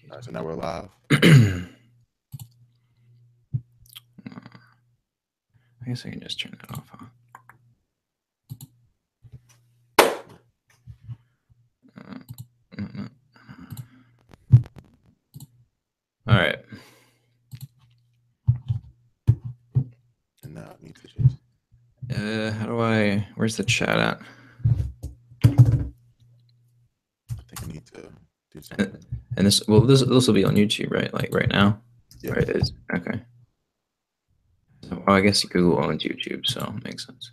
All right, so now we're live. I guess I can just turn that off, huh? All right. And now I need to just. How do I? Where's the chat at? I think I need to do something. And this will be on YouTube, right? Like right now. Yeah. Right. It is. Okay. So, well, I guess Google owns YouTube, so it makes sense.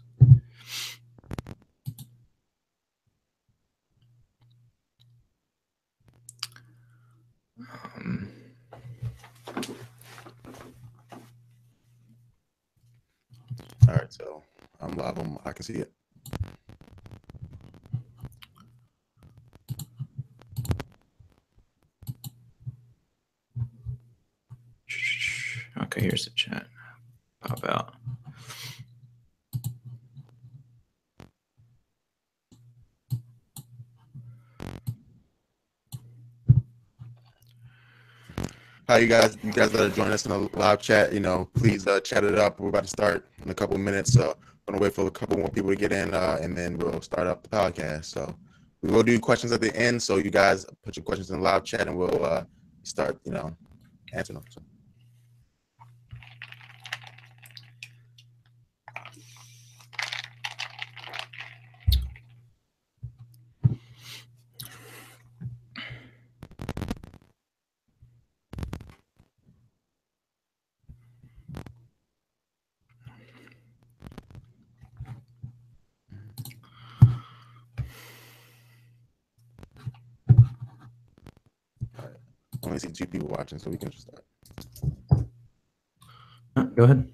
All right, so I'm live. I can see it. Okay, here's the chat. Pop out. Hi, you guys. You guys that are joining us in the live chat, please chat it up. We're about to start in a couple of minutes, so I'm gonna wait for a couple more people to get in, and then we'll start up the podcast. So we will do questions at the end. So you guys put your questions in the live chat, and we'll start, answering them. So. All right. I only see 2 people watching, so we can just start. Go ahead.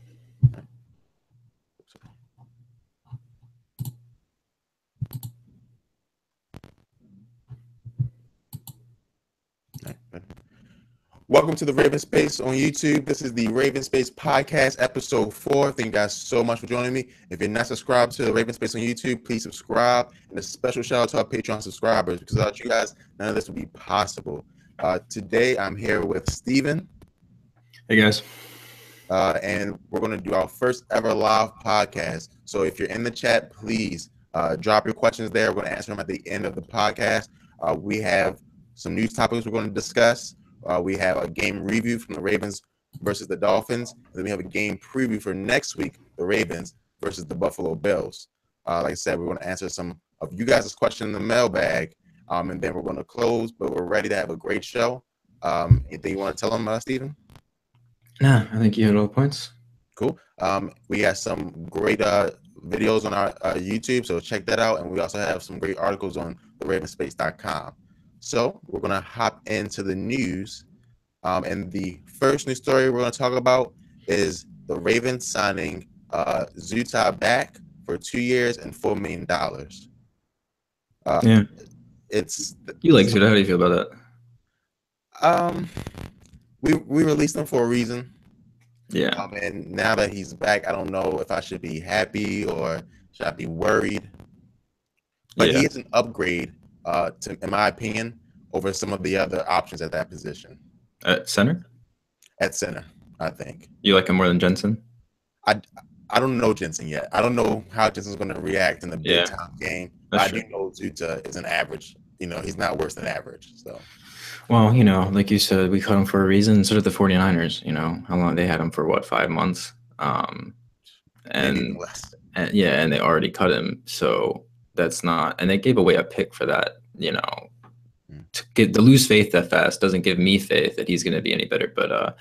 Welcome to the Raven Space on YouTube. This is the Raven Space Podcast, episode 4. Thank you guys so much for joining me. If you're not subscribed to the Raven Space on YouTube, please subscribe. And a special shout out to our Patreon subscribers, because without you guys, none of this would be possible. Today, I'm here with Steven. Hey, guys. And we're going to do our first ever live podcast. So if you're in the chat, please drop your questions there. We're going to answer them at the end of the podcast. We have some news topics we're going to discuss. We have a game review from the Ravens versus the Dolphins. And then we have a game preview for next week, the Ravens versus the Buffalo Bills. Like I said, we're going to answer some of you guys' questions in the mailbag. And then we're going to close, but we're ready to have a great show. Anything you want to tell them, Steven? Nah, I think you hit all the points. Cool. We got some great videos on our YouTube, so check that out. And we also have some great articles on theravenspace.com. So we're going to hop into the news. And the first news story we're going to talk about is the Ravens signing Zuta back for 2 years and $4 million. Yeah. It's You like Zuta. How do you feel about that? We released him for a reason. Yeah. And now that he's back, I don't know if I should be happy or should I be worried. But he is an upgrade, in my opinion, over some of the other options at that position. At center? At center, I think. You like him more than Jensen? I don't know Jensen yet. I don't know how Jensen's going to react in the big time game. But I do know Zuta is an average. He's not worse than average. So. Well, like you said, we cut him for a reason. So did the 49ers. How long they had him for? What, 5 months? Maybe less. And they already cut him. So that's not. And they gave away a pick for that. To lose faith that fast doesn't give me faith that he's going to be any better. But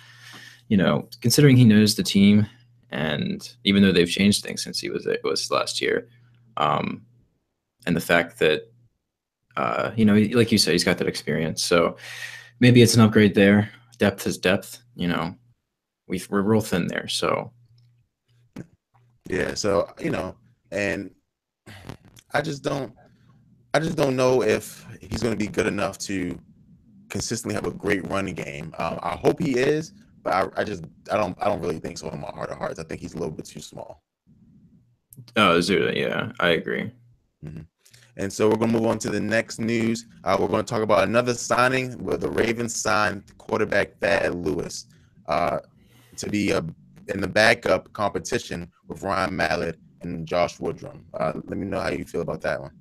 considering he knows the team, and even though they've changed things since it was last year, and the fact that. Like you said, he's got that experience. So maybe it's an upgrade there. Depth is depth. We're real thin there. So yeah. So and I just don't know if he's going to be good enough to consistently have a great running game. I hope he is, but I don't really think so in my heart of hearts. I think he's a little bit too small. Oh, Zuta, yeah, I agree. Mm-hmm. And so we're going to move on to the next news. We're going to talk about another signing where the Ravens signed quarterback Thad Lewis to be in the backup competition with Ryan Mallett and Josh Woodrum. Let me know how you feel about that one.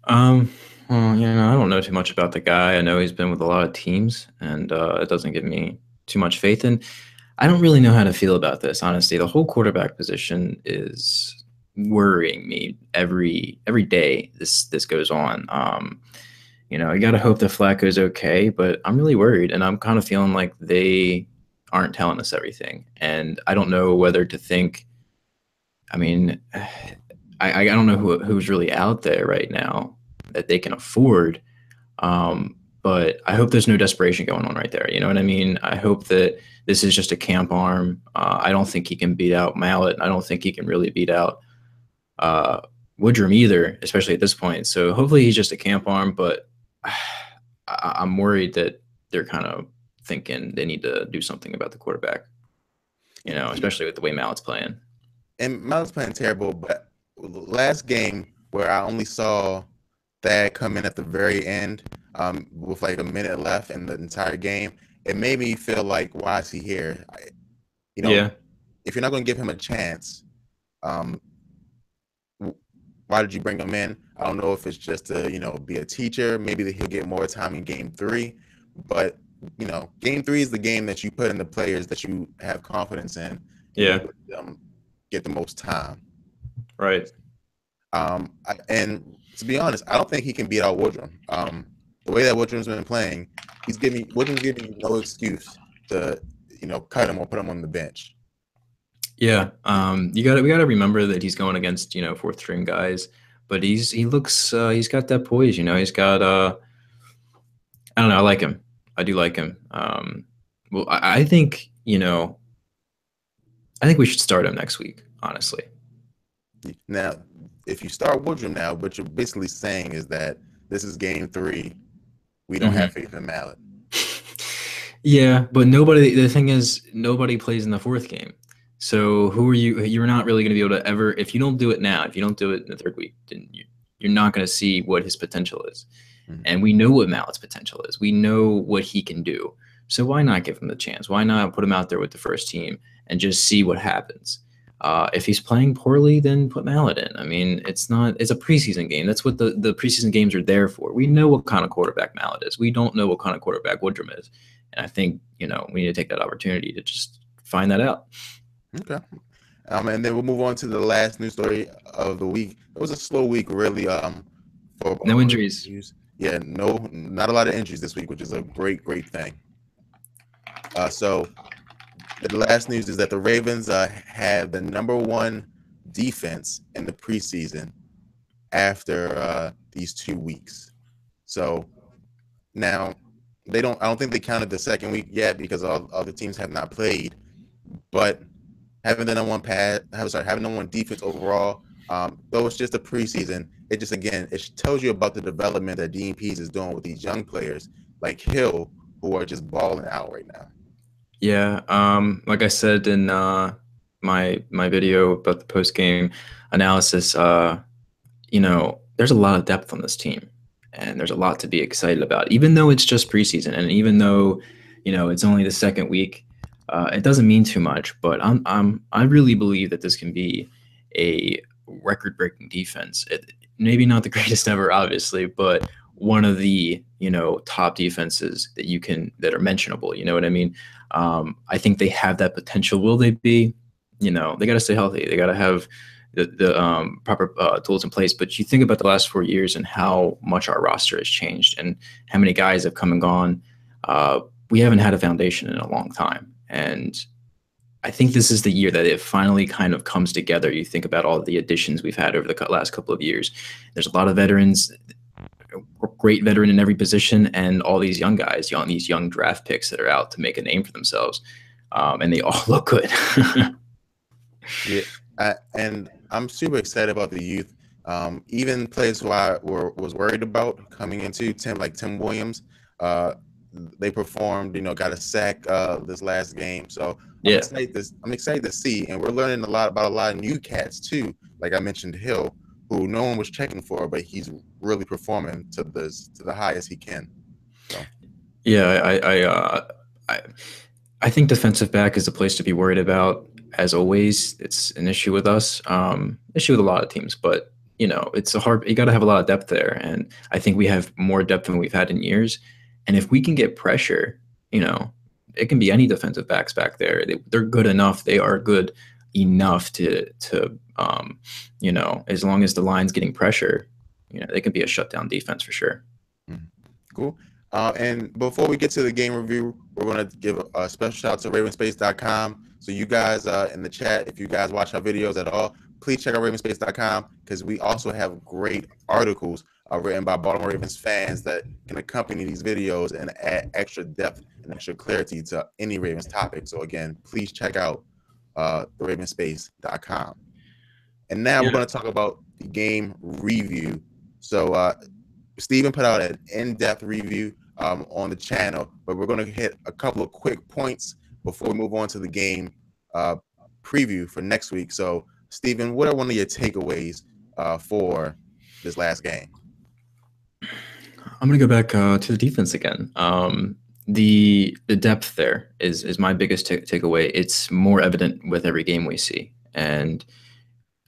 Well, I don't know too much about the guy. I know he's been with a lot of teams, and it doesn't give me too much faith in. I don't really know how to feel about this, honestly. The whole quarterback position is worrying me every day this goes on. You got to hope that Flacco's okay, but I'm really worried, and I'm kind of feeling like they aren't telling us everything, and I don't know whether to think. I mean, I don't know who's really out there right now that they can afford. But I hope there's no desperation going on right there. You know what I mean? I hope that this is just a camp arm. I don't think he can beat out Mallett. I don't think he can really beat out Woodrum either, especially at this point. So hopefully he's just a camp arm, but I'm worried that they're kind of thinking they need to do something about the quarterback, especially with the way Mallett's playing. And Mallett's playing terrible, but last game where I only saw Thad come in at the very end with like a minute left in the entire game, it made me feel like, why is he here? Yeah. If you're not going to give him a chance, why did you bring him in? I don't know if it's just to, be a teacher. Maybe he'll get more time in game 3. But, game 3 is the game that you put in the players that you have confidence in. Yeah. Get the most time. Right. And to be honest, I don't think he can beat out Woodrum. The way that Woodrum's been playing, Woodrum's giving you no excuse to, cut him or put him on the bench. Yeah. We got to remember that he's going against, 4th string guys, but he's got that poise, he's got, I don't know. I like him. I do like him. Well, I think, I think we should start him next week, honestly. Now, if you start Woodrum now, what you're basically saying is that this is game 3. We don't have faith in Mallett. Yeah, but the thing is, nobody plays in the 4th game. So who are you? You're not really going to be able to ever, if you don't do it now, if you don't do it in the 3rd week, then you're not going to see what his potential is. Mm-hmm. And we know what Mallett's potential is. We know what he can do. So why not give him the chance? Why not put him out there with the first team and just see what happens? If he's playing poorly, then put Mallett in. I mean, it's a preseason game. That's what the preseason games are there for. We know what kind of quarterback Mallett is. We don't know what kind of quarterback Woodrum is. And I think, we need to take that opportunity to just find that out. Okay. And then we'll move on to the last news story of the week. It was a slow week, really. For no injuries. Yeah, not a lot of injuries this week, which is a great thing. So the last news is that the Ravens have the number 1 defense in the preseason after these 2 weeks. So now I don't think they counted the 2nd week yet because all the teams have not played. But having the number 1 defense overall, though it's just a preseason, it just, again, it tells you about the development that Dean Pease is doing with these young players like Hill, who are just balling out right now. Yeah, like I said in my video about the post-game analysis, there's a lot of depth on this team, and there's a lot to be excited about. Even though it's just preseason, and even though it's only the 2nd week, it doesn't mean too much. But I really believe that this can be a record-breaking defense. Maybe not the greatest ever, obviously, but one of the top defenses that are mentionable. You know what I mean? I think they have that potential. Will they be? They got to stay healthy. They got to have the proper tools in place. But you think about the last 4 years and how much our roster has changed and how many guys have come and gone. We haven't had a foundation in a long time. And I think this is the year that it finally kind of comes together. You think about all the additions we've had over the last couple of years. There's a lot of veterans, great veteran in every position, and all these young guys, these young draft picks that are out to make a name for themselves. And they all look good. Yeah, and I'm super excited about the youth. Even players who I was worried about coming into Tim Williams, they performed, got a sack this last game. So I'm excited to see, and we're learning a lot about a lot of new cats too. Like I mentioned, Hill, who no one was checking for, but he's really performing to the highest he can. So Yeah, I think defensive back is a place to be worried about. As always, it's an issue with us, issue with a lot of teams. But it's a hard. You got to have a lot of depth there, and I think we have more depth than we've had in years. And if we can get pressure, it can be any defensive backs back there. They're good enough. They are good enough to as long as the line's getting pressure, they can be a shutdown defense for sure. Cool. And before we get to the game review, we're going to give a special shout out to Ravenspace.com. So you guys in the chat, if you guys watch our videos at all, please check out Ravenspace.com because we also have great articles written by Baltimore Ravens fans that can accompany these videos and add extra depth and extra clarity to any Ravens topic. So again, please check out Ravenspace.com. And now we're going to talk about the game review. So Steven put out an in-depth review on the channel, but we're going to hit a couple of quick points before we move on to the game preview for next week. So, Steven, what are one of your takeaways for this last game? I'm going to go back to the defense again. The depth there is my biggest takeaway. It's more evident with every game we see, and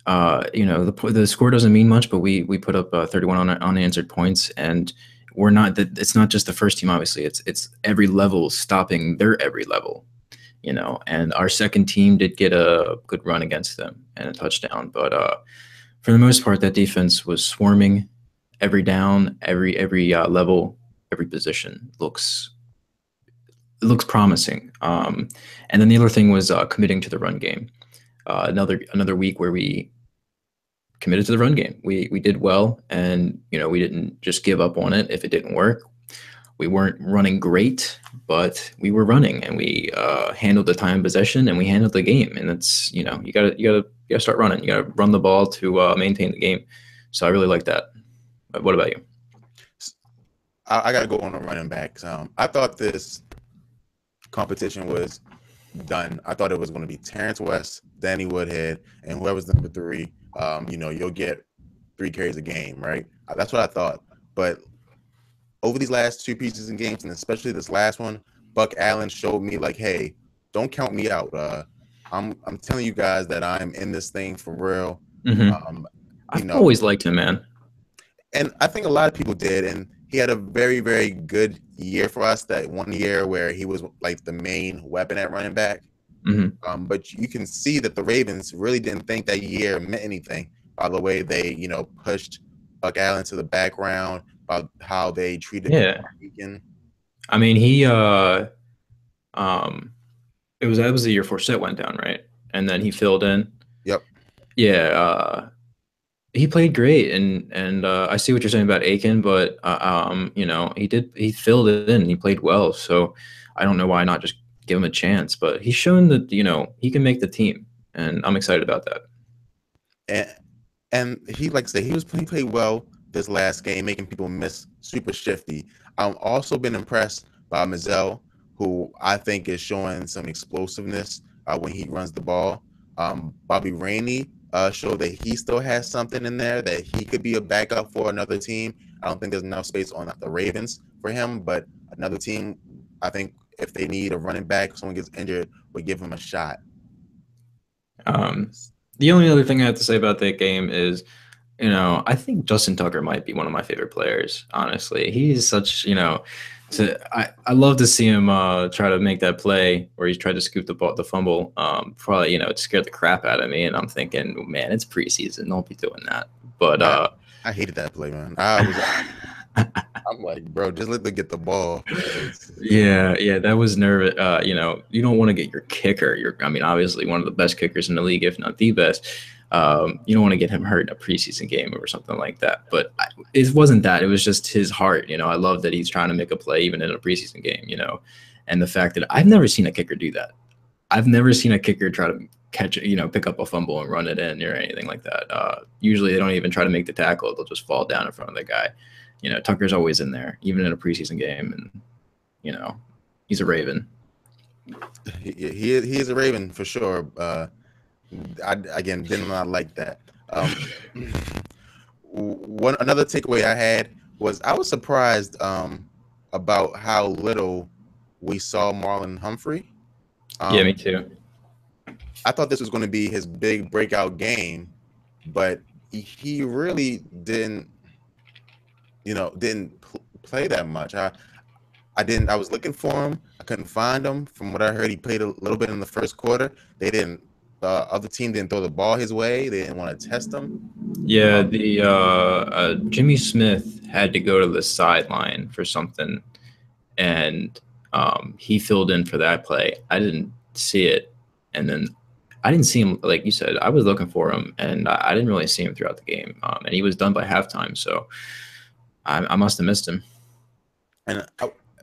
the score doesn't mean much, but we put up 31 unanswered points, and we're not that. It's not just the first team, obviously. It's every level stopping their every level, And our second team did get a good run against them and a touchdown, but for the most part, that defense was swarming every down, every level, every position looks promising. And then the other thing was committing to the run game. Another week where we committed to the run game. We did well, and we didn't just give up on it if it didn't work. We weren't running great, but we were running, and we handled the time possession, and we handled the game. And that's you gotta start running. You gotta run the ball to maintain the game. So I really like that. What about you? I gotta go on the running backs. I thought this competition was done. I thought it was going to be Terrence West, Danny Woodhead, and whoever's number 3. You'll get 3 carries a game, right? That's what I thought. But over these last 2 pieces in games, and especially this last one, Buck Allen showed me like, hey, don't count me out. I'm telling you guys that I'm in this thing for real. Mm-hmm. I've always liked him, man. And I think a lot of people did. And he had a very, very good year for us. That one year where he was like the main weapon at running back. Mm-hmm. But you can see that the Ravens really didn't think that year meant anything by the way they, pushed Buck Allen to the background, by how they treated him. I mean, he it was the year Forsett went down, right? And then he filled in. Yep. Yeah. He played great, and I see what you're saying about Aiken, but he filled it in. He played well, so I don't know why not just give him a chance. But he's shown that he can make the team, and I'm excited about that. And he, like I said, he played well this last game, making people miss. Super shifty. I've also been impressed by Mizell, who I think is showing some explosiveness when he runs the ball. Bobby Rainey showed that he still has something in there, that he could be a backup for another team. I don't think there's enough space on the Ravens for him, but another team, I think if they need a running back, if someone gets injured, would give him a shot. The only other thing I have to say about that game is, I think Justin Tucker might be one of my favorite players, honestly. He's such, I love to see him try to make that play where he tried to scoop the fumble. Probably, it scared the crap out of me, and I'm thinking, man, it's preseason. Don't be doing that. But I hated that play, man. I'm like, bro, just let them get the ball. Yeah, that was nervous. You don't want to get your kicker. Obviously one of the best kickers in the league, if not the best. You don't want to get him hurt in a preseason game or something like that. But it wasn't that. It was just his heart. I love that he's trying to make a play even in a preseason game, and the fact that I've never seen a kicker do that. I've never seen a kicker try to catch, pick up a fumble and run it in or anything like that. Usually they don't even try to make the tackle. They'll just fall down in front of the guy. Tucker's always in there, even in a preseason game. And, he's a Raven. He is a Raven for sure. I again did not like that. one another takeaway I had was I was surprised about how little we saw Marlon Humphrey. Yeah, me Um, too. I thought this was going to be his big breakout game, but he really didn't, play that much. I didn't. I was looking for him. I couldn't find him. From what I heard, he played a little bit in the first quarter. They didn't. The other team didn't throw the ball his way. They didn't want to test him. Yeah, the Jimmy Smith had to go to the sideline for something, and he filled in for that play. I didn't see it, and then I didn't see him. Like you said, I was looking for him, and I didn't really see him throughout the game. And he was done by halftime, so I must have missed him. And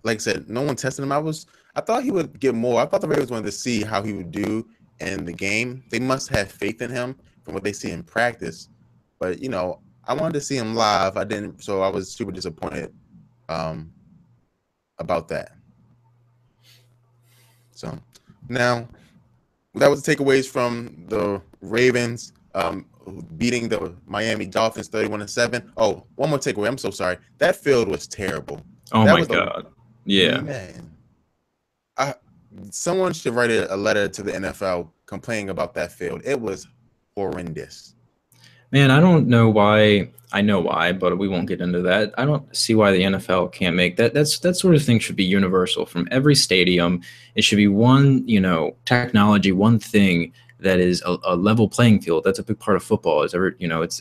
like I said, no one tested him. I thought he would get more. I thought the Ravens wanted to see how he would do in the game. They must have faith in him from what they see in practice. But I wanted to see him live. I didn't, so I was super disappointed about that. So now that was the takeaways from the Ravens beating the Miami Dolphins 31-7. Oh, one more takeaway. I'm so sorry. That field was terrible. Oh That my was God. Yeah. Man. Someone should write a letter to the NFL complaining about that field. It was horrendous. Man, I don't know why. I know why, but we won't get into that. I don't see why the NFL can't make that. That sort of thing should be universal from every stadium. It should be one, technology, one thing that is a level playing field. That's a big part of football. It's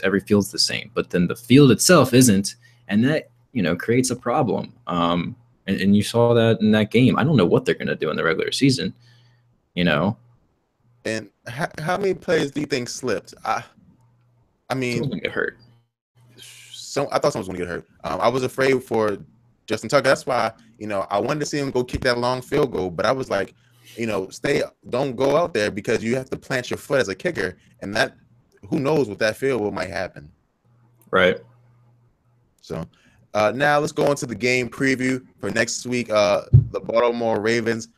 every field's the same, but then the field itself isn't, and that creates a problem. And you saw that in that game. I don't know what they're going to do in the regular season. And how many players do you think slipped? I mean, someone's gonna get hurt. I thought someone was going to get hurt. I was afraid for Justin Tucker. That's why I wanted to see him go kick that long field goal, but I was like, don't go out there because you have to plant your foot as a kicker, and that who knows what that field goal might happen. Right. So now let's go into the game preview for next week. The Baltimore Ravens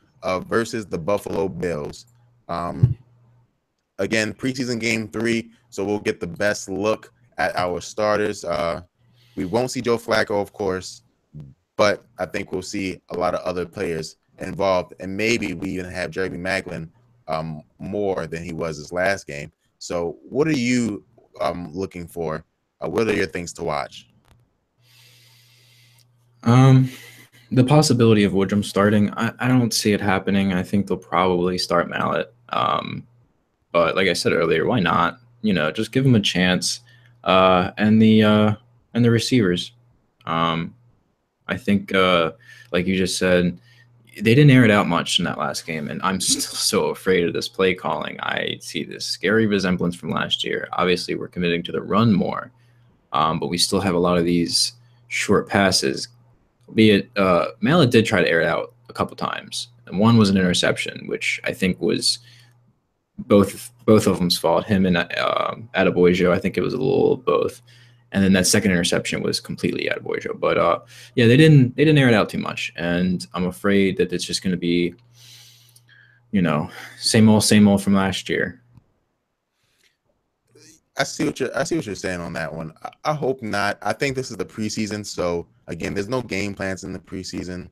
versus the Buffalo Bills. Again, preseason game 3, so we'll get the best look at our starters. We won't see Joe Flacco, of course, but I think we'll see a lot of other players involved, and maybe we even have Jeremy Maclin more than he was his last game. So what are you looking for? What are your things to watch? The possibility of Woodrum starting, I don't see it happening. I think they'll probably start Mallett. But like I said earlier, why not? Just give him a chance. And the receivers. I think, like you just said, they didn't air it out much in that last game, and I'm still so afraid of this play calling. I see this scary resemblance from last year. Obviously, we're committing to the run more, but we still have a lot of these short passes. Be it Mallett did try to air it out a couple times, and one was an interception, which I think was both of them's fault. Him and Adebojo, I think it was a little of both. And then that second interception was completely Adebojo. But yeah, they didn't air it out too much, and I'm afraid that it's just going to be, same old from last year. I see what you're saying on that one. I hope not. I think this is the preseason, so again, there's no game plans in the preseason.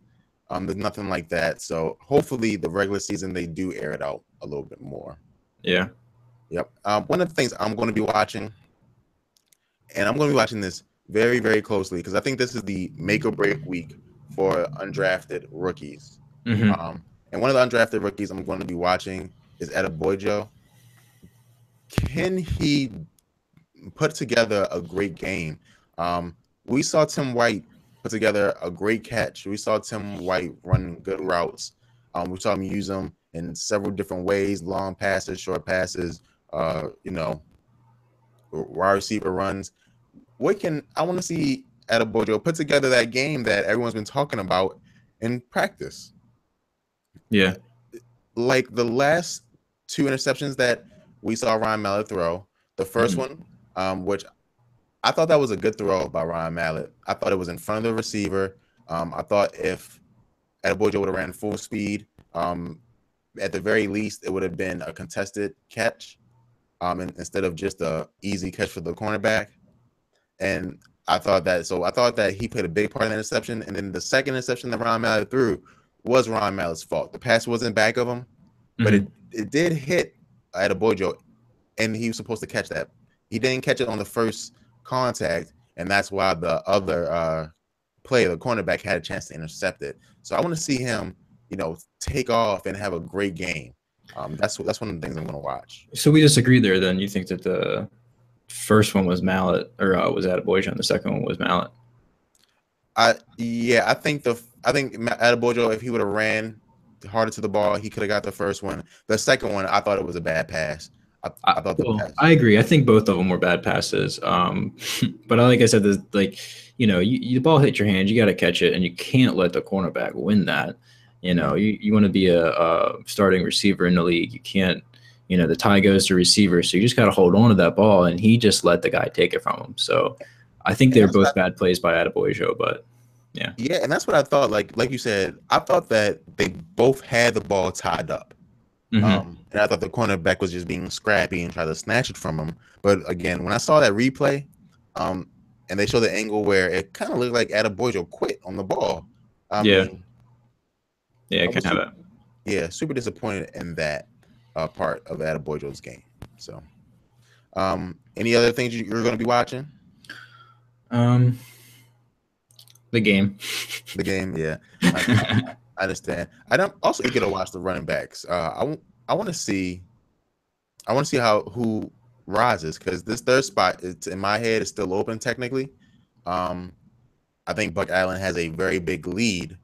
There's nothing like that. So hopefully, the regular season they do air it out a little bit more. Yeah. Yep. One of the things I'm going to be watching, and I'm going to be watching this very, very closely because I think this is the make or break week for undrafted rookies. Mm-hmm. And one of the undrafted rookies I'm going to be watching is Adebojo. Can he put together a great game? We saw Tim White put together a great catch. We saw Tim White run good routes. We saw him use them in several different ways: long passes, short passes, wide receiver runs. I want to see Adebojo put together that game that everyone's been talking about in practice. Yeah. Like the last 2 interceptions that we saw Ryan Mallett throw. The first one, which I thought that was a good throw by Ryan Mallett. I thought it was in front of the receiver. I thought if Adebojo would have ran full speed, at the very least, it would have been a contested catch instead of just a easy catch for the cornerback. and I thought that he played a big part in the interception. And then the second interception that Ron Mallett threw was Ron Mallett's fault. The pass wasn't back of him, but it did hit Adebojo, and he was supposed to catch that. He didn't catch it on the first contact, and that's why the other player, the cornerback, had a chance to intercept it. So I want to see him, take off and have a great game. That's one of the things I'm going to watch. So we disagree there. Then you think that the first one was Mallett, or was Adebojo, and the second one was Mallett? I think Adebojo, if he would have ran harder to the ball, he could have got the first one. The second one, I thought it was a bad pass. I agree. I think both of them were bad passes. But like I said, the ball hit your hand, you got to catch it, and you can't let the cornerback win that. You want to be a starting receiver in the league. You can't, the tie goes to receiver, so you just got to hold on to that ball, and he just let the guy take it from him. So I think they're both bad plays by Adebojo, but yeah. Yeah, and that's what I thought. Like you said, I thought that they both had the ball tied up. And I thought the cornerback was just being scrappy and trying to snatch it from him. But again, when I saw that replay, and they showed the angle where it kind of looked like Adebojo quit on the ball. I can have it. Yeah, super disappointed in that part of Adebojo's game. So, any other things you're going to be watching? The game. The game, yeah. I understand. I don't also get to watch the running backs. I want to see who rises, because this third spot, it's in my head, is still open technically. I think Buck Allen has a very big lead,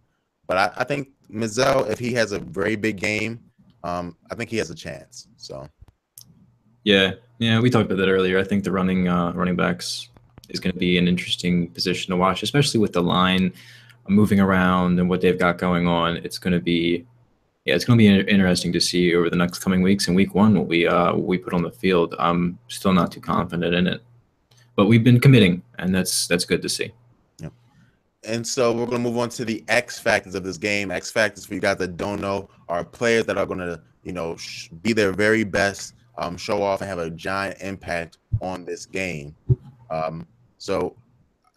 but I think Mizzell, if he has a very big game, I think he has a chance. So yeah, we talked about that earlier. I think the running backs is going to be an interesting position to watch, especially with the line moving around and what they've got going on. It's going to be interesting to see over the next coming weeks. In week one, what we put on the field. I'm still not too confident in it, but we've been committing, and that's good to see. Yep. And so we're going to move on to the X factors of this game. X factors, for you guys that don't know, are players that are going to be their very best, show off and have a giant impact on this game. So,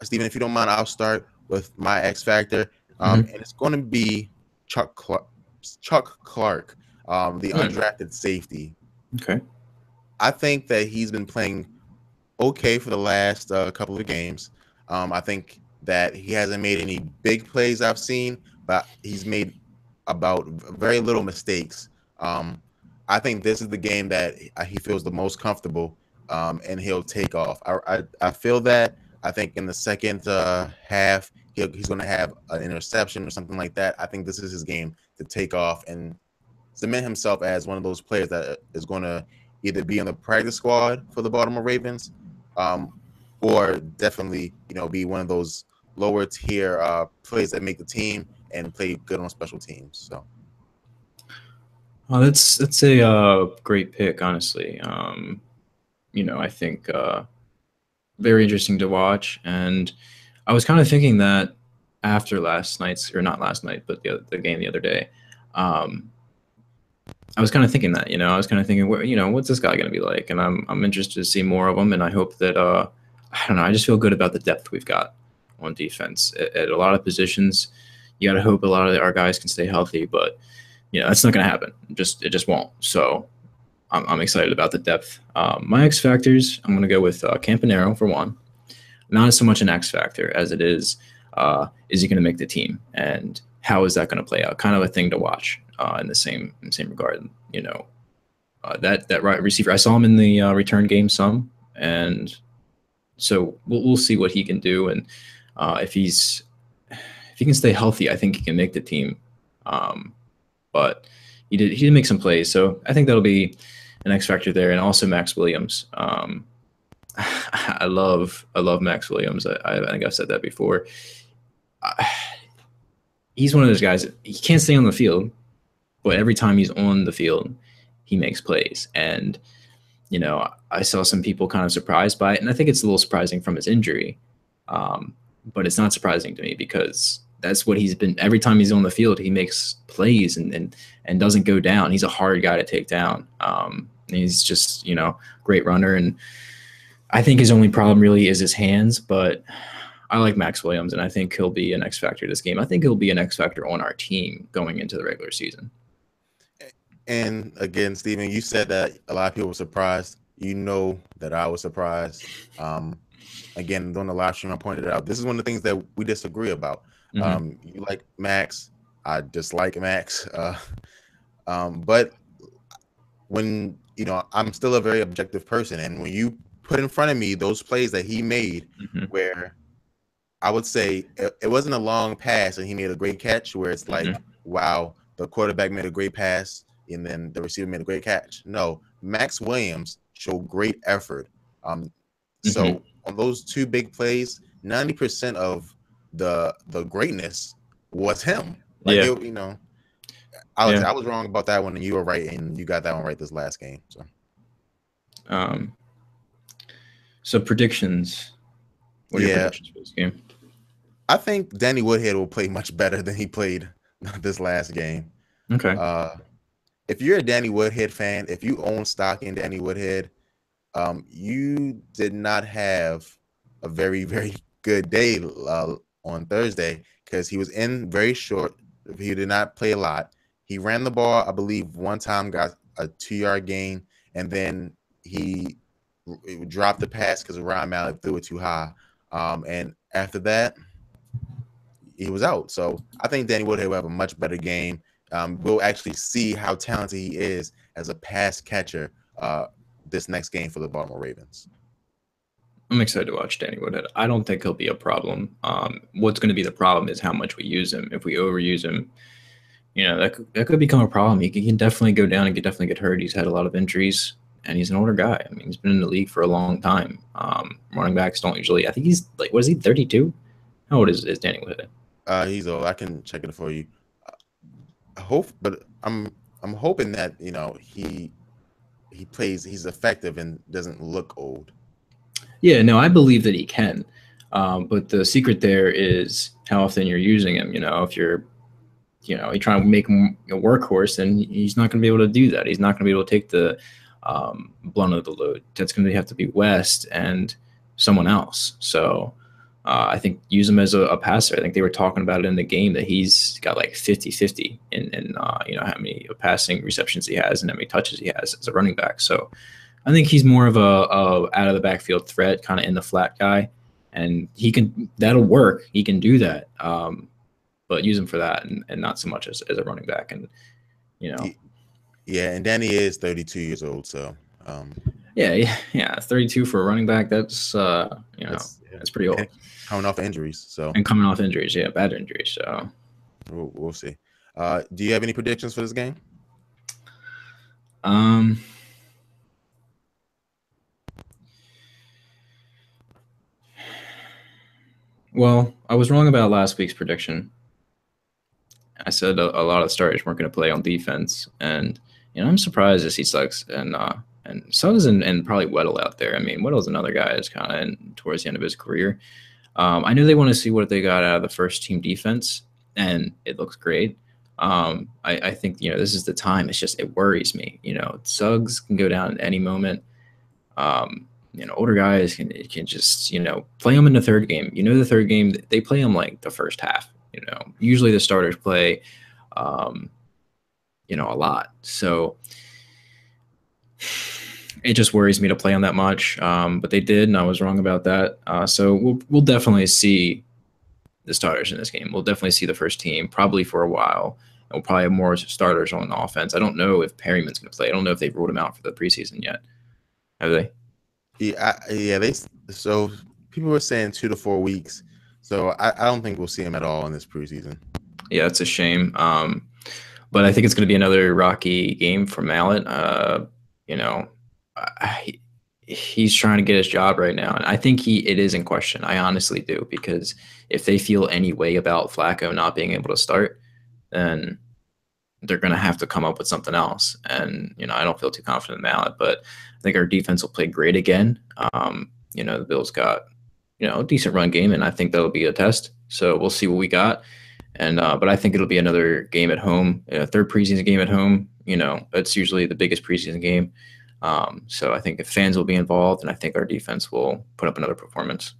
Stephen, if you don't mind, I'll start with my X factor, and it's going to be Chuck Clark, the undrafted safety. Okay. I think that he's been playing okay for the last couple of games. I think that he hasn't made any big plays I've seen, but he's made about very little mistakes. I think this is the game that he feels the most comfortable, and he'll take off. I feel that. I think in the second half, he's going to have an interception or something like that. I think this is his game to take off and cement himself as one of those players that is going to either be on the practice squad for the Baltimore Ravens, or definitely, be one of those lower tier players that make the team and play good on special teams. So, that's a great pick, honestly. I think very interesting to watch, and I was kind of thinking that after last night's, or not last night, but the game the other day. I was kind of thinking that, I was kind of thinking, what's this guy going to be like? And I'm interested to see more of him. And I hope that, I don't know, I just feel good about the depth we've got on defense at a lot of positions. You got to hope a lot of our guys can stay healthy, but that's not going to happen. It just won't. So I'm excited about the depth. My X factors, I'm going to go with Campanaro for one. Not so much an X factor as it is he going to make the team? And how is that going to play out? Kind of a thing to watch in the same regard. That right receiver, I saw him in the return game some, and so we'll see what he can do. And if he can stay healthy, I think he can make the team. But he did make some plays, so I think that'll be an X factor there. And also Max Williams. I love Max Williams. I think I've said that before. He's one of those guys. He can't stay on the field, but every time he's on the field, he makes plays. And I saw some people kind of surprised by it, and I think it's a little surprising from his injury. But it's not surprising to me because that's what he's been. Every time he's on the field, he makes plays and doesn't go down. He's a hard guy to take down. And he's just great runner, and I think his only problem really is his hands, but I like Max Williams, and I think he'll be an X factor this game. I think he'll be an X factor on our team going into the regular season. And again, Steven, you said that a lot of people were surprised. You know that I was surprised. Again, during the live stream, I pointed out this is one of the things that we disagree about. You like Max, I dislike Max. But when I'm still a very objective person, and when you put in front of me those plays that he made, where I would say it wasn't a long pass and he made a great catch, where it's like, wow, the quarterback made a great pass and then the receiver made a great catch. No, Max Williams showed great effort. So on those two big plays, 90% of the greatness was him. Like, I was wrong about that one, and you were right, and you got that one right this last game. So predictions. What are your predictions for this game? I think Danny Woodhead will play much better than he played this last game. Okay. If you're a Danny Woodhead fan, if you own stock in Danny Woodhead, you did not have a very, very good day on Thursday because he was in very short. He did not play a lot. He ran the ball, I believe, one time, got a 2-yard gain, and then he dropped the pass because Ryan Mallett threw it too high. And after that, he was out. So I think Danny Woodhead will have a much better game. We'll actually see how talented he is as a pass catcher this next game for the Baltimore Ravens. I'm excited to watch Danny Woodhead. I don't think he'll be a problem. What's going to be the problem is how much we use him. If we overuse him, that could become a problem. He can definitely go down and definitely get hurt. He's had a lot of injuries, and he's an older guy. I mean, he's been in the league for a long time. Running backs don't usually. I think he's like, what is he, 32? How old is Danny Woodhead? He's old. I can check it for you. I hope, but I'm hoping that he plays. He's effective and doesn't look old. Yeah, no, I believe that he can. But the secret there is how often you're using him. If you're trying to make him a workhorse, then he's not going to be able to do that. He's not going to be able to take the blunt of the load. That's going to have to be West and someone else. So I think use him as a passer. I think they were talking about it in the game that he's got like 50-50 in how many passing receptions he has and how many touches he has as a running back. So I think he's more of a out of the backfield threat, kind of in the flat guy, and that'll work. He can do that. But use him for that and not so much as a running back. And, Yeah, and Danny is 32 years old, so. Yeah, 32 for a running back, that's, that's pretty old. Coming off injuries, so. And coming off injuries, bad injuries, so. We'll see. Do you have any predictions for this game? Well, I was wrong about last week's prediction. I said a lot of starters weren't going to play on defense, and I'm surprised to see Suggs and Suggs and probably Weddle out there. I mean, Weddle's another guy that's kind of towards the end of his career. I knew they want to see what they got out of the first team defense, and it looks great. I think this is the time. It's just it worries me. Suggs can go down at any moment. Older guys can just play them in the third game. The third game they play them like the first half. Usually the starters play, a lot. So it just worries me to play on that much. But they did, and I was wrong about that. So we'll definitely see the starters in this game. We'll definitely see the first team probably for a while. And we'll probably have more starters on offense. I don't know if Perryman's going to play. I don't know if they've ruled him out for the preseason yet. Have they? Yeah. So people were saying 2 to 4 weeks. So I don't think we'll see him at all in this preseason. Yeah, it's a shame. But I think it's going to be another rocky game for Mallett. He's trying to get his job right now, and I think it is in question. I honestly do, because if they feel any way about Flacco not being able to start, then they're going to have to come up with something else. And I don't feel too confident in Mallett, but I think our defense will play great again. The Bills got a decent run game, and I think that'll be a test. So we'll see what we got. And but I think it'll be another game at home, third preseason game at home. That's usually the biggest preseason game. So I think if fans will be involved, and I think our defense will put up another performance.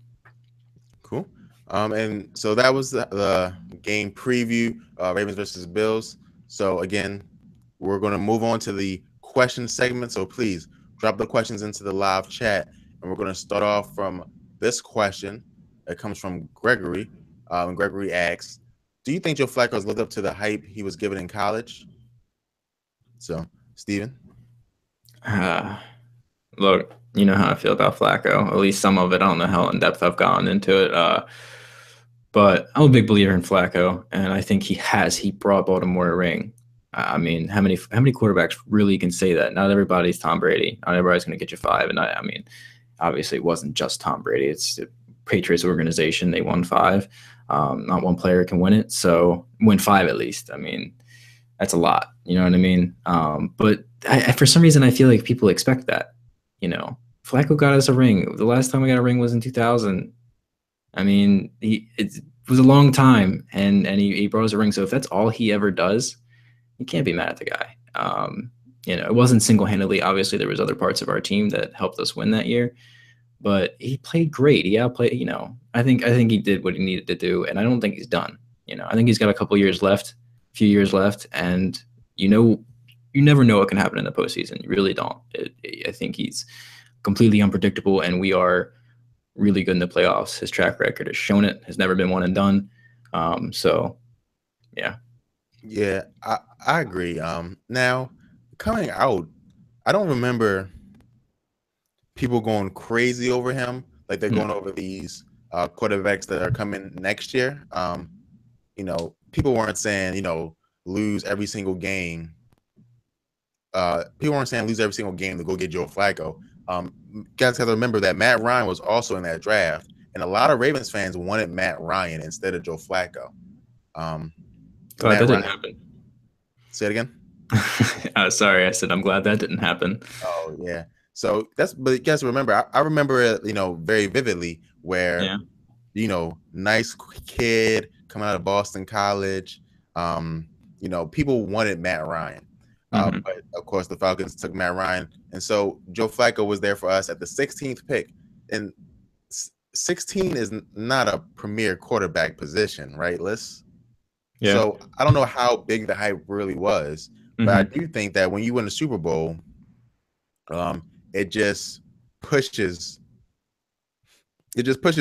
Cool. And so that was the game preview, Ravens versus Bills. So again, we're going to move on to the question segment. So please drop the questions into the live chat, and we're going to start off from this question. It comes from Gregory. Gregory asks, "Do you think Joe Flacco has lived up to the hype he was given in college?" So, Steven? Look, you know how I feel about Flacco. At least some of it. I don't know how in depth I've gone into it. But I'm a big believer in Flacco, and I think he brought Baltimore a ring. I mean, how many quarterbacks really can say that? Not everybody's Tom Brady. Not everybody's going to get you 5. And I mean, obviously, it wasn't just Tom Brady. It's the Patriots organization. They won 5. Not one player can win it. So win 5 at least. I mean, that's a lot. You know what I mean? But for some reason, I feel like people expect that. You know, Flacco got us a ring. The last time we got a ring was in 2000. I mean, it was a long time, and he brought us a ring. So if that's all he ever does, you can't be mad at the guy. You know, it wasn't single-handedly. Obviously, there was other parts of our team that helped us win that year, but he played great. He outplayed. You know, I think he did what he needed to do, and I don't think he's done. You know, I think he's got a few years left, and you never know what can happen in the postseason. You really don't. I think he's completely unpredictable, and we are really good in the playoffs. His track record has shown it. Has never been one and done. So, yeah. Yeah, I agree. Now, coming out, I don't remember people going crazy over him like they're going over these quarterbacks that are coming next year. You know, people weren't saying, you know, lose every single game. People weren't saying lose every single game to go get Joe Flacco. Guys have to remember that Matt Ryan was also in that draft, and a lot of Ravens fans wanted Matt Ryan instead of Joe Flacco. Glad that didn't happen. Say it again. Sorry, I said I'm glad that didn't happen. Oh yeah. So but you guys remember, I remember it, you know, very vividly where, you know, nice kid coming out of Boston College. You know, people wanted Matt Ryan. But of course the Falcons took Matt Ryan. And so Joe Flacco was there for us at the 16th pick. And 16 is not a premier quarterback position, right, Liz? Yeah. So I don't know how big the hype really was, but I do think that when you win the Super Bowl, it just pushes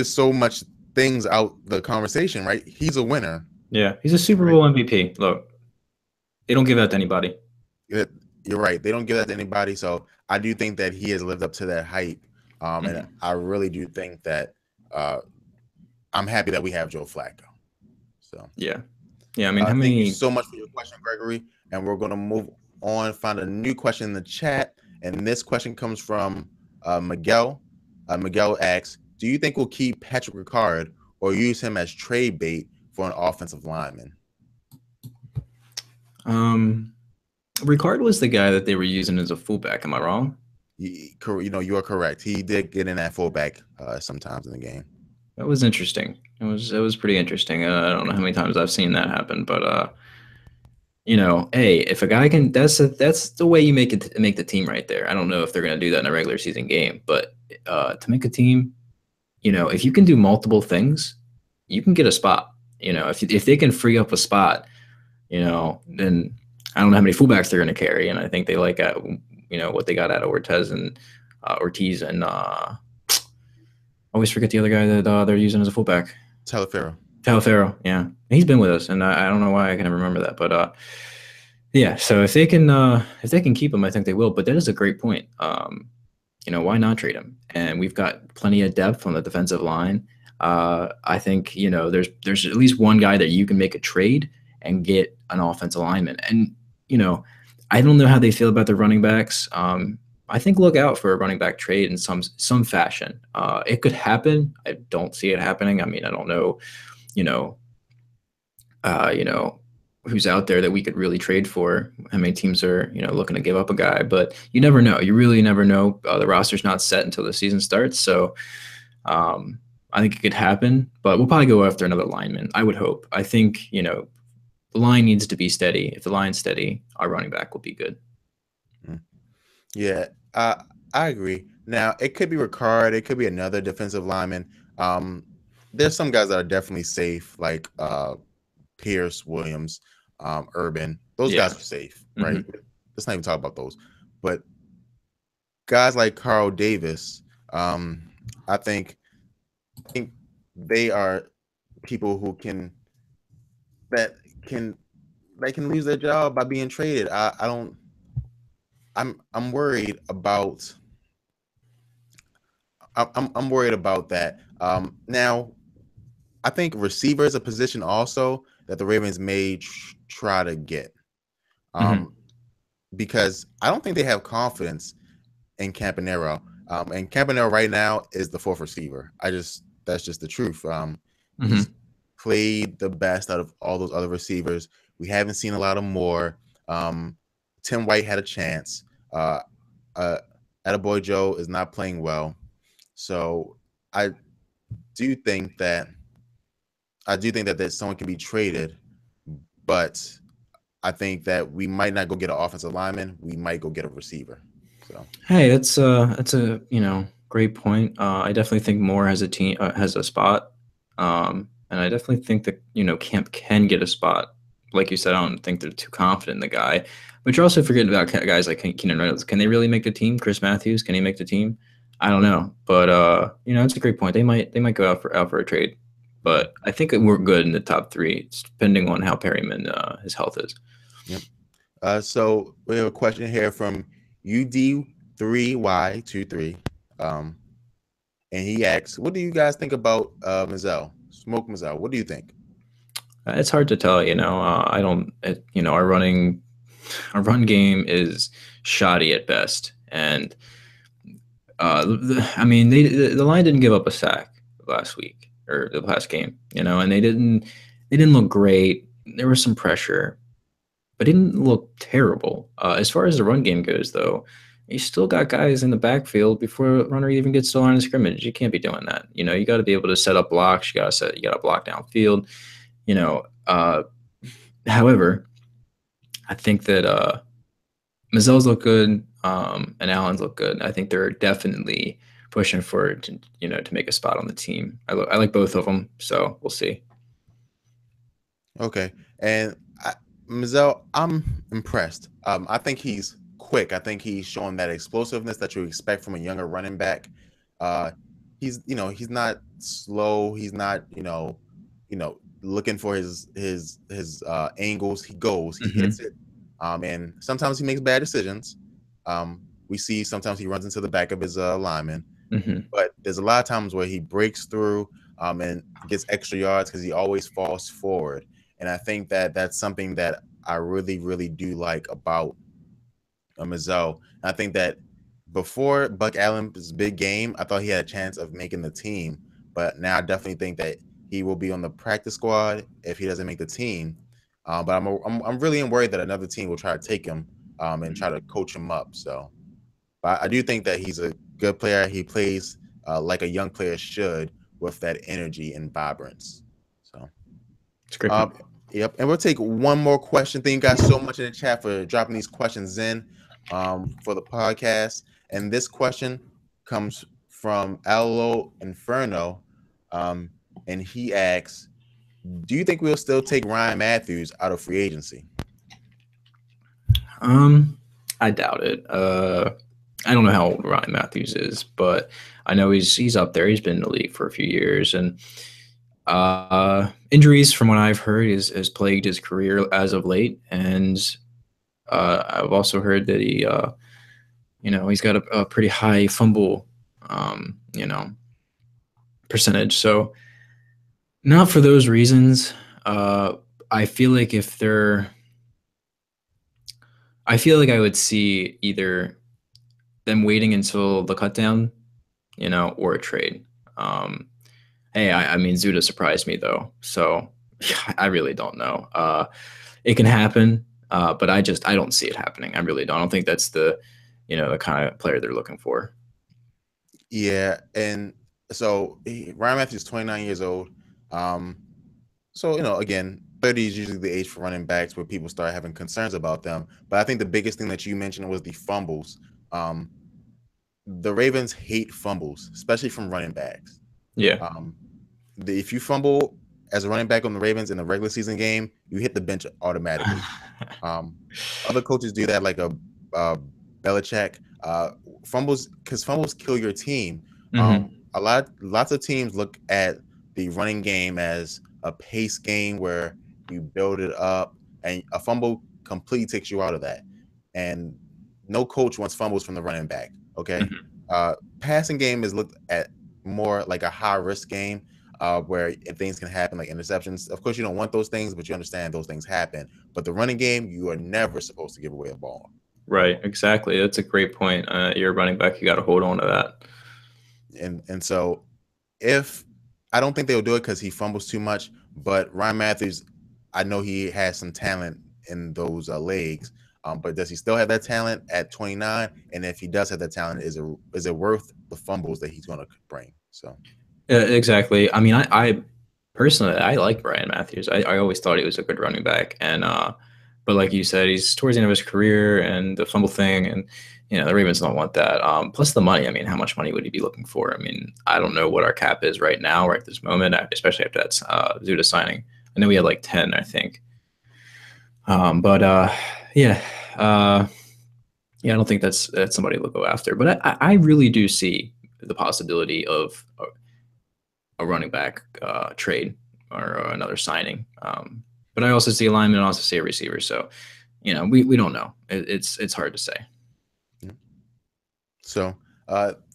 so much things out the conversation, right? He's a winner. Yeah, he's a Super Bowl MVP. Look, they don't give that to anybody. You're right. They don't give that to anybody. So I do think that he has lived up to that hype. And I really do think that I'm happy that we have Joe Flacco. So yeah. I mean, thank you so much for your question, Gregory. And we're going to move on, find a new question in the chat. And this question comes from Miguel. Miguel asks, "Do you think we'll keep Patrick Ricard or use him as trade bait for an offensive lineman?" Ricard was the guy that they were using as a fullback. Am I wrong? You know, you are correct. He did get in at fullback sometimes in the game. That was interesting. It was pretty interesting. I don't know how many times I've seen that happen, but you know, hey, if a guy can, that's the way you make the team right there. I don't know if they're going to do that in a regular season game, but to make a team, you know, if you can do multiple things, you can get a spot. You know, if they can free up a spot, you know, then I don't know how many fullbacks they're going to carry, and I think they like you know what they got out of Ortiz and I always forget the other guy that they're using as a fullback. Taliaferro, yeah, he's been with us, and I don't know why I can never remember that, but yeah. So if they can keep him, I think they will. But that is a great point. You know, why not trade him? And we've got plenty of depth on the defensive line. I think, you know, there's at least one guy that you can make a trade and get an offensive lineman. And you know, I don't know how they feel about their running backs. I think look out for a running back trade in some fashion. It could happen. I don't see it happening. I mean, I don't know, you know, who's out there that we could really trade for. How many teams are, you know, looking to give up a guy? But you never know. You really never know. The roster's not set until the season starts. So I think it could happen. But we'll probably go after another lineman. I would hope. I think, you know, the line needs to be steady. If the line's steady, our running back will be good. Yeah. Uh, I agree. Now it could be Ricard, it could be another defensive lineman. Um, there's some guys that are definitely safe, like Pierce, Williams, Urban. Those guys Yeah. are safe, Hmm. right? Let's not even talk about those. But guys like Carl Davis, um, I think they are people who that can can lose their job by being traded. I don't. I'm worried about. I'm worried about that. Now I think receiver is a position also that the Ravens may try to get. Hmm. Um, because I don't think they have confidence in Campanero. And Campanero right now is the fourth receiver. That's just the truth. He's Hmm. played the best out of all those other receivers. We haven't seen a lot of more. Um, Tim White had a chance. Uh, uh, Attaboy Joe is not playing well. So I do think that that someone can be traded, but I think that we might not go get an offensive lineman. We might go get a receiver. So Hey, that's a great point. I definitely think Moore has a team has a spot, and I definitely think that Camp can get a spot. Like you said, I don't think they're too confident in the guy. But you're also forgetting about guys like Keenan Reynolds. Can they really make the team? Chris Matthews, can he make the team? I don't know, but it's a great point. They might go out for a trade, but I think we're good in the top three, it's depending on how Perryman his health is. yep. So we have a question here from UD3Y23. Um, and he asks, what do you guys think about Mizell? Smoke Mizell. What do you think? It's hard to tell. I don't. Our run game is shoddy at best, and I mean, the line didn't give up a sack last week or the last game, and they didn't look great. There was some pressure, but it didn't look terrible. As far as the run game goes, though, you still got guys in the backfield before a runner even gets to the line of scrimmage. You can't be doing that. You got to be able to set up blocks. You got to block downfield. You know, uh, However, I think that Mazzel's look good, and Allen's look good. I think they're definitely pushing for to make a spot on the team. I like both of them, so we'll see. Okay. And Mizell, I'm impressed. I think he's quick. I think he's showing that explosiveness that you expect from a younger running back. Uh, he's not slow. He's not, looking for his angles. He goes, he hits Hmm. it. And sometimes he makes bad decisions. We see sometimes he runs into the back of his lineman, Hmm. but there's a lot of times where he breaks through and gets extra yards because he always falls forward. And I think that that's something that I really, really do like about Mizzo. I think that before Buck Allen's big game, I thought he had a chance of making the team, but now I definitely think that he will be on the practice squad if he doesn't make the team. But I'm really worried that another team will try to take him and try to coach him up. So, but I do think that he's a good player. He plays like a young player should with that energy and vibrance. So, It's a great point. um, yep. And we'll take one more question. Thank you guys so much in the chat for dropping these questions in for the podcast. And this question comes from Allo Inferno. Um, and he asks, do you think we'll still take Ryan Matthews out of free agency? Um, I doubt it. I don't know how old Ryan Matthews is, but I know he's up there. He's been in the league for a few years, and injuries, from what I've heard, is has plagued his career as of late. And I've also heard that he's got a pretty high fumble, percentage. So not for those reasons. Uh, I feel like if they're, I feel like I would see either them waiting until the cut down, or a trade. Um, Hey, I mean, Zuda surprised me though, so I really don't know. It can happen, but I don't see it happening. I really don't. I don't think that's the kind of player they're looking for. Yeah. And so Ryan Matthews is 29 years old. Um, So, again, 30 is usually the age for running backs where people start having concerns about them. But I think the biggest thing that you mentioned was the fumbles. Um, the Ravens hate fumbles, especially from running backs. Yeah. If you fumble as a running back on the Ravens in a regular season game, you hit the bench automatically. Other coaches do that, like a Belichick. Fumbles kill your team. Lots of teams look at the running game as a pace game where you build it up, and a fumble completely takes you out of that. And no coach wants fumbles from the running back. Okay, passing game is looked at more like a high risk game. Where things can happen, like interceptions. Of course, you don't want those things, but you understand those things happen. But the running game, you are never supposed to give away a ball. Right, exactly. That's a great point. You're a running back, you got to hold on to that. And so, if I don't think they'll do it because he fumbles too much, but Ryan Mathews, I know he has some talent in those legs. But does he still have that talent at 29? And if he does have that talent, is it worth the fumbles that he's going to bring? So. Exactly. I mean, I personally, I like Brian Mathews. I always thought he was a good running back. And, but like you said, he's towards the end of his career and the fumble thing. And, the Ravens don't want that. Plus the money. I mean, how much money would he be looking for? I mean, I don't know what our cap is right now, right this moment, especially after that Zuda signing. I know we had like 10, I think. Yeah. I don't think that's somebody to go after. But I really do see the possibility of a running back trade or another signing. But I also see a lineman and also see a receiver. So, we don't know. It's hard to say. So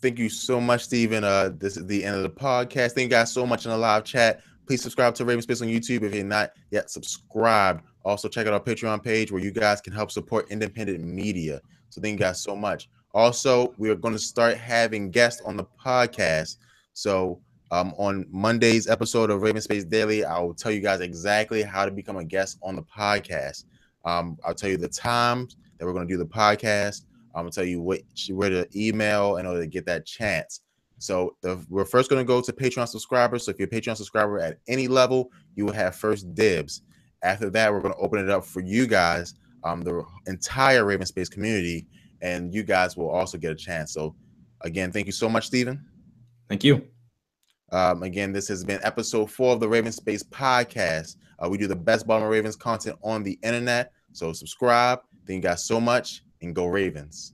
thank you so much, Steven. This is the end of the podcast. Thank you guys so much in the live chat. Please subscribe to Raven Space on YouTube if you're not yet subscribed. Also, check out our Patreon page where you guys can help support independent media. So thank you guys so much. Also, we are going to start having guests on the podcast. So on Monday's episode of Raven Space Daily, I will tell you guys exactly how to become a guest on the podcast. I'll tell you the times that we're going to do the podcast. I'm going to tell you where to email in order to get that chance. So we're first going to go to Patreon subscribers. So if you're a Patreon subscriber at any level, you will have first dibs. After that, we're going to open it up for you guys, the entire Raven Space community, and you guys will also get a chance. So again, thank you so much, Steven. Thank you. Again, this has been episode 4 of the Raven Space podcast. We do the best Baltimore Ravens content on the internet. So subscribe. Thank you guys so much, and go Ravens.